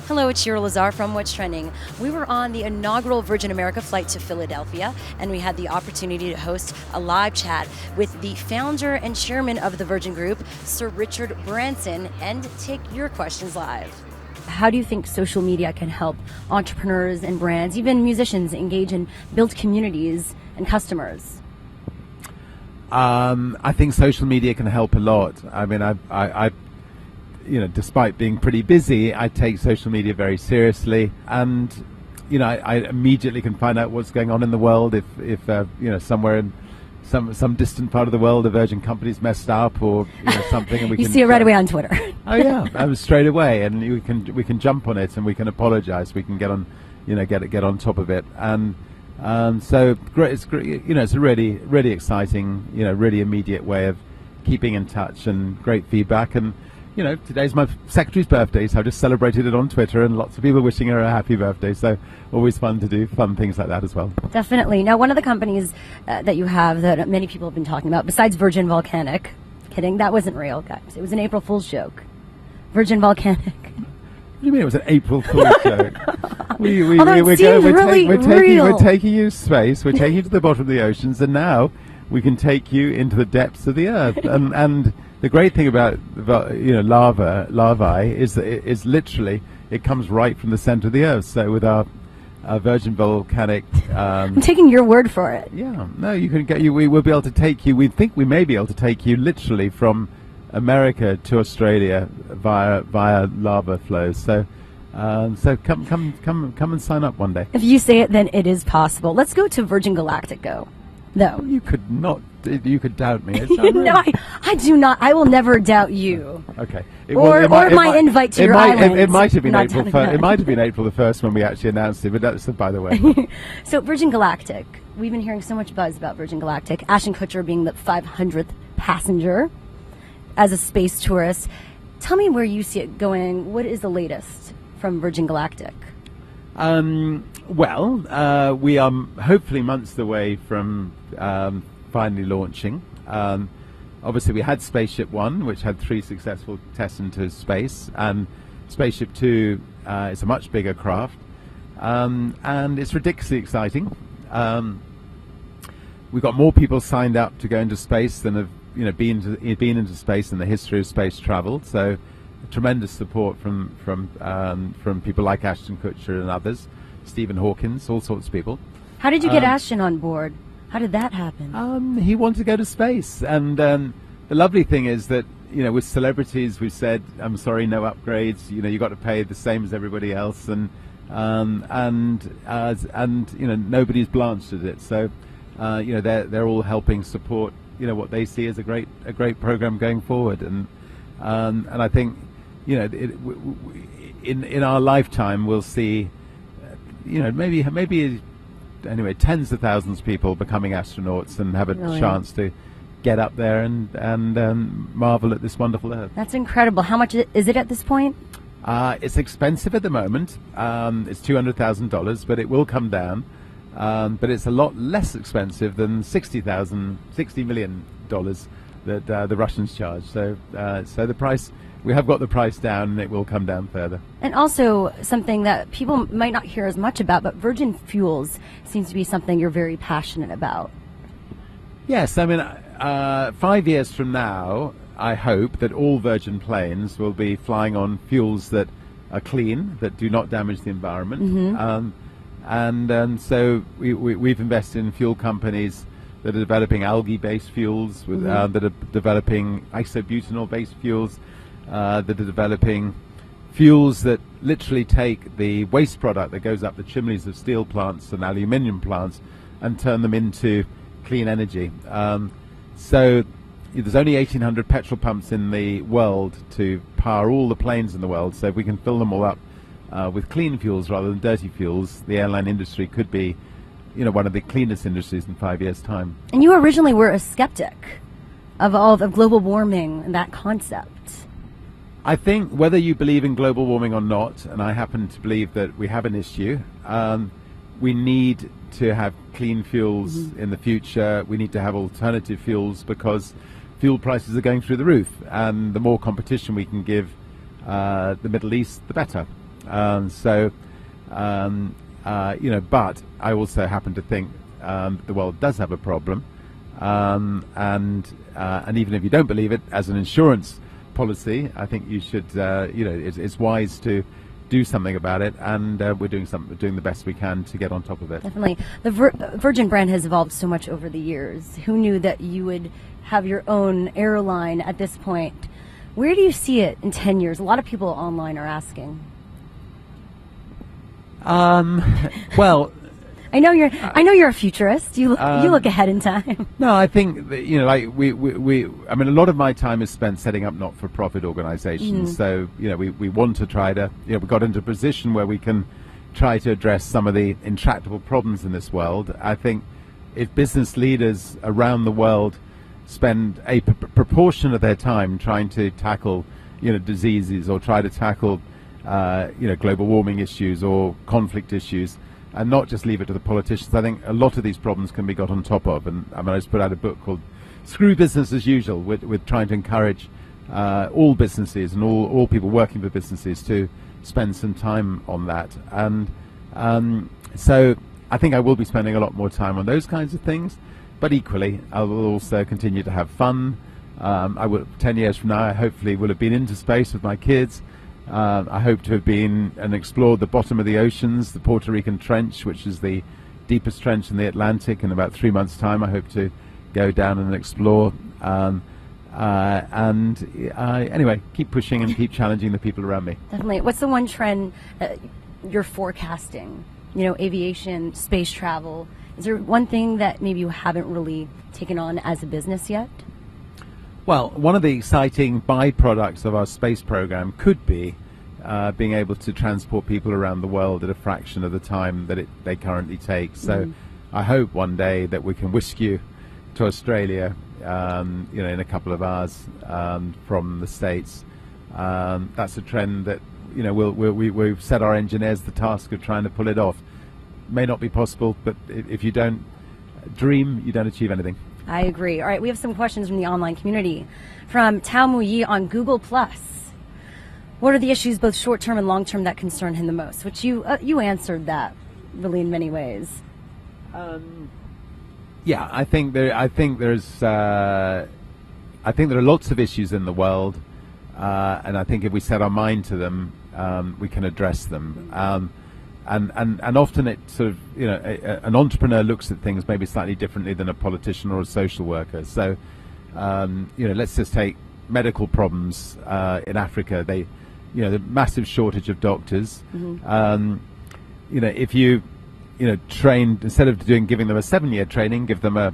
Hello, it's Shira Lazar from What's Trending. We were on the inaugural Virgin America flight to Philadelphia, and we had the opportunity to host a live chat with the founder and chairman of the Virgin Group, Sir Richard Branson, and take your questions live. How do you think social media can help entrepreneurs and brands, even musicians, engage and build communities and customers? I think social media can help a lot. I mean, I despite being pretty busy, I take social media very seriously, and I immediately can find out what's going on in the world if somewhere in some distant part of the world a Virgin company's messed up or something, and we you can see it right away on Twitter. Oh yeah, straight away, and we can jump on it and we can apologize. We can get on, get on top of it, and so great. It's great. It's a really exciting, really immediate way of keeping in touch and great feedback. And today's my secretary's birthday, so I just celebrated it on Twitter, and lots of people wishing her a happy birthday. So always fun to do fun things like that as well. Definitely. Now, one of the companies that you have that many people have been talking about, besides Virgin Volcanic, kidding, that wasn't real, guys. It was an April Fool's joke. Virgin Volcanic. What do you mean it was an April Fool's joke? We're taking you to space. We're taking you to the bottom of the oceans, and now we can take you into the depths of the earth. And the great thing about larvae is that it's literally, it comes right from the center of the earth. So with our Virgin Volcanic, I'm taking your word for it. Yeah, no, we will be able to take you. We think we may be able to take you literally from America to Australia via lava flows. So come and sign up one day. If you say it, then it is possible. Let's go to Virgin Galactic, though. You could not. You could doubt me. No, I do not. I will never doubt you. Okay. My invite to your island. It might have been April. It might have been April the 1st when we actually announced it, but that's by the way. So Virgin Galactic. We've been hearing so much buzz about Virgin Galactic. Ashton Kutcher being the 500th passenger as a space tourist. Tell me where you see it going. What is the latest from Virgin Galactic? We are hopefully months away from finally launching. Obviously, we had Spaceship 1, which had 3 successful tests into space, and Spaceship 2 is a much bigger craft, and it's ridiculously exciting. We've got more people signed up to go into space than have been into space in the history of space travel. So tremendous support from people like Ashton Kutcher and others, Stephen Hawkins, all sorts of people. How did you get Ashton on board? How did that happen? He wanted to go to space, and the lovely thing is that with celebrities we've said, I'm sorry, no upgrades. You got to pay the same as everybody else, and nobody's blanched at it. So they're all helping support what they see as a great program going forward, and I think in our lifetime we'll see maybe anyway tens of thousands of people becoming astronauts and have a chance to get up there and marvel at this wonderful Earth. That's incredible. How much is it at this point? It's expensive at the moment. It's $200,000, but it will come down. But it's a lot less expensive than $60 million that the Russians charge. So the price, we have got the price down, and it will come down further. And also something that people might not hear as much about, but Virgin Fuels seems to be something you're very passionate about. Yes, I mean, 5 years from now, I hope that all Virgin planes will be flying on fuels that are clean, that do not damage the environment. Mm-hmm. So we've invested in fuel companies that are developing algae-based fuels, that are developing isobutanol-based fuels, that are developing fuels that literally take the waste product that goes up the chimneys of steel plants and aluminium plants and turn them into clean energy. So there's only 1,800 petrol pumps in the world to power all the planes in the world. So if we can fill them all up with clean fuels rather than dirty fuels, the airline industry could be one of the cleanest industries in 5 years' time. And you originally were a skeptic of all of global warming and that concept. I think whether you believe in global warming or not, and I happen to believe that we have an issue, we need to have clean fuels in the future. We need to have alternative fuels because fuel prices are going through the roof, and the more competition we can give the Middle East, the better. But I also happen to think the world does have a problem, and even if you don't believe it, as an insurance policy, I think you should, it's wise to do something about it, and we're doing the best we can to get on top of it. Definitely. The Virgin brand has evolved so much over the years. Who knew that you would have your own airline at this point? Where do you see it in 10 years? A lot of people online are asking. Well, I know you're a futurist. You look ahead in time. No, I think that, I mean, a lot of my time is spent setting up not-for-profit organizations. So, we want to try to, we got into a position where we can try to address some of the intractable problems in this world. I think if business leaders around the world spend a proportion of their time trying to tackle, diseases, or try to tackle, global warming issues or conflict issues, and not just leave it to the politicians, I think a lot of these problems can be got on top of. And I just put out a book called Screw Business as Usual, with trying to encourage all businesses and all people working for businesses to spend some time on that. And so I think I will be spending a lot more time on those kinds of things, but equally I will also continue to have fun. 10 years from now, I hopefully will have been into space with my kids. I hope to have been and explored the bottom of the oceans, the Puerto Rican Trench, which is the deepest trench in the Atlantic. In about 3 months' time, I hope to go down and explore. Anyway, keep pushing and keep challenging the people around me. Definitely. What's the one trend you're forecasting? Aviation, space travel. Is there one thing that maybe you haven't really taken on as a business yet? Well, one of the exciting byproducts of our space program could be being able to transport people around the world at a fraction of the time that they currently take. So I hope one day that we can whisk you to Australia, in a couple of hours from the States. That's a trend that, we've set our engineers the task of trying to pull it off. May not be possible, but if you don't dream, you don't achieve anything. I agree. All right, we have some questions from the online community. From Tao Muyi on Google+. What are the issues, both short-term and long-term, that concern him the most? Which you answered that really in many ways. Yeah, I think there are lots of issues in the world, and I think if we set our mind to them, we can address them. And often it sort of, an entrepreneur looks at things maybe slightly differently than a politician or a social worker. So, let's just take medical problems in Africa. The massive shortage of doctors. If you, trained, instead of giving them a 7-year training, give them a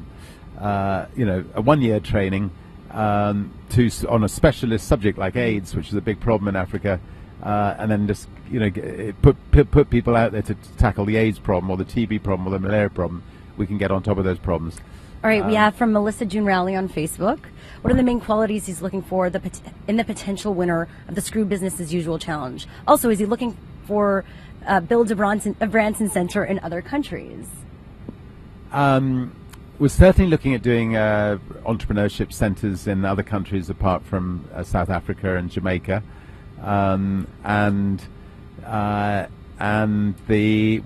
1-year training on a specialist subject like AIDS, which is a big problem in Africa. And then just put people out there to tackle the AIDS problem or the TB problem or the malaria problem. We can get on top of those problems. All right, we have from Melissa June Rowley on Facebook. What are the main qualities he's looking for in the potential winner of the Screw Business as Usual challenge? Also, is he looking for build a Branson Center in other countries? We're certainly looking at doing entrepreneurship centers in other countries apart from South Africa and Jamaica.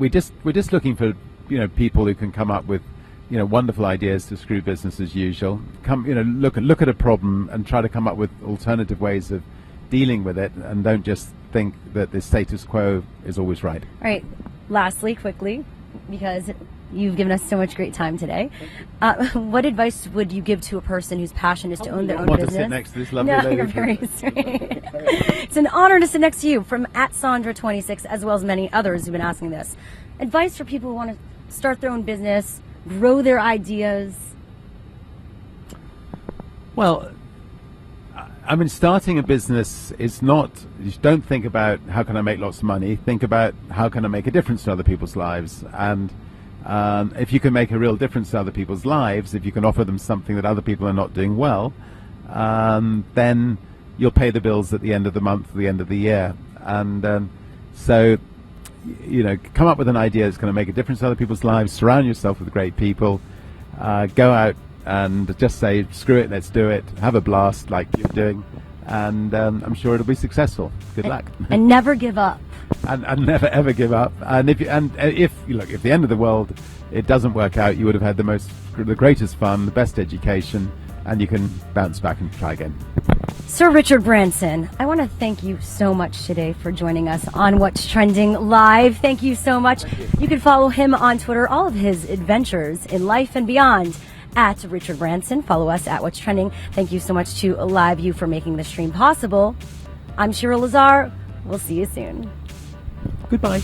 We're just looking for people who can come up with wonderful ideas to screw business as usual. Look at a problem and try to come up with alternative ways of dealing with it, and don't just think that the status quo is always right. All right. Lastly, quickly, because you've given us so much great time today, what advice would you give to a person whose passion is to own their own business? To sit next to this lovely lady. You're very sweet. It's an honor to sit next to you, from @Sandra26, as well as many others who've been asking this. Advice for people who want to start their own business, grow their ideas. Well, I mean, starting a business is not, you don't think about how can I make lots of money, think about how can I make a difference to other people's lives. And if you can make a real difference to other people's lives, if you can offer them something that other people are not doing well, then you'll pay the bills at the end of the month, at the end of the year. And so, come up with an idea that's going to make a difference to other people's lives, surround yourself with great people, go out and just say, screw it, let's do it, have a blast like you're doing, and I'm sure it'll be successful. Good luck. And never give up. and never ever give up. And if the end of the world it doesn't work out, you would have had the greatest fun, the best education, and you can bounce back and try again. Sir Richard Branson, I want to thank you so much today for joining us on What's Trending Live. Thank you so much. You can follow him on Twitter, all of his adventures in life and beyond, at Richard Branson. Follow us at What's Trending. Thank you so much to LiveU for making the stream possible. I'm Shira Lazar. We'll see you soon. Goodbye.